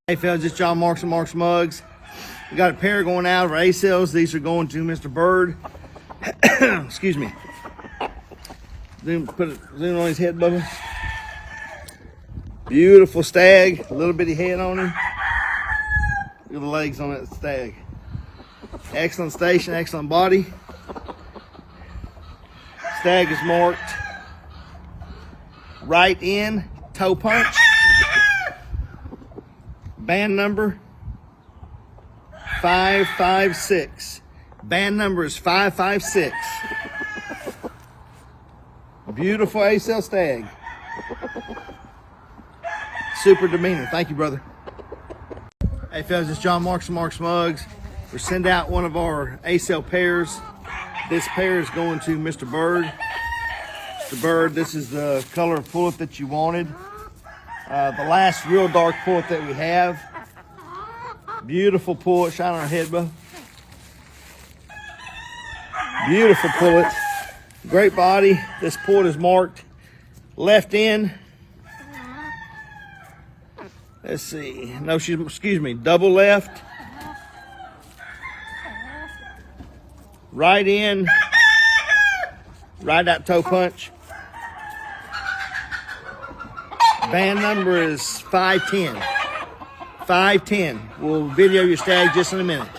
Hey fellas, it's John Marks and Marks Mugs. We got a pair going out of our Asils. These are going to Mr. Bird. Excuse me. Zoom on his head, Bubba. Beautiful stag, a little bitty head on him. Look at the legs on that stag. Excellent station, excellent body. Stag is marked right in, toe punch. Band number 556. Band number is 556. Beautiful Asil stag. Super demeanor. Thank you, brother. Hey fellas, it's John Marks and Marks Mugs. We're sending out one of our Asil pairs. This pair is going to Mr. Bird. Mr. Bird, this is the color of pullet that you wanted. The last real dark pullet that we have. Beautiful pullet, shine on our head, bro. Beautiful pullet, great body. This pullet is marked left in. Let's see, no, excuse me, double left. Right in, right out toe punch. Band number is 510. 510. We'll video your stag just in a minute.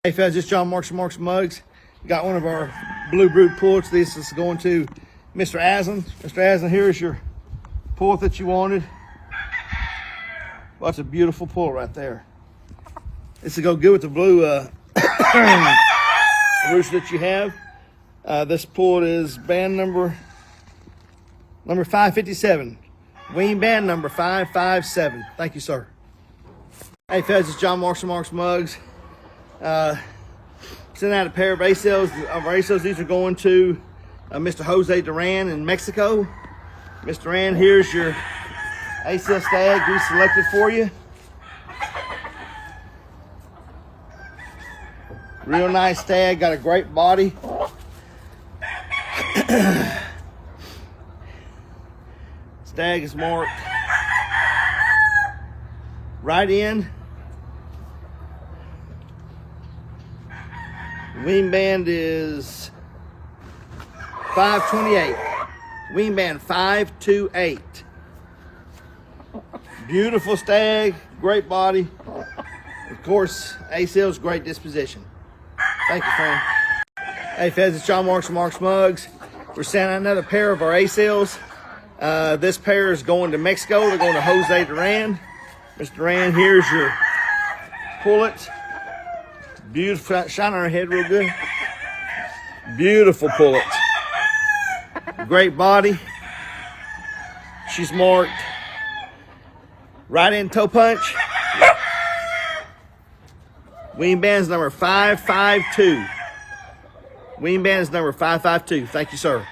Hey fellas, it's John Marks and Marks Mugs. Got one of our blue brood pullets. This is going to Mr. Asil. Mr. Asil, here's your pullet that you wanted. Well, that's a beautiful pullet right there. This will go good with the blue rooster that you have. This pullet is band number 557. Wing band number 557. Thank you, sir. Hey fellas, it's John Marks and Marks Mugs. Sent out a pair of Asils. These are going to Mr. Jose Duran in Mexico. Mr. Duran, here's your Asil stag we selected for you. Real nice stag, got a great body. Stag is marked right in. Wing band is 528. Wing band 528. Beautiful stag, great body. Of course, Asil's great disposition. Thank you, friend. Hey, fellas, it's John Marks and Marks Mugs. We're sending out another pair of our Asils. This pair is going to Mexico. They're going to Jose Duran. Mr. Duran, here's your pullet. Beautiful, shine on her head real good. Beautiful pullet. Great body. She's marked right in toe punch. Wing band's number 552. Wing band's number 552. Thank you, sir.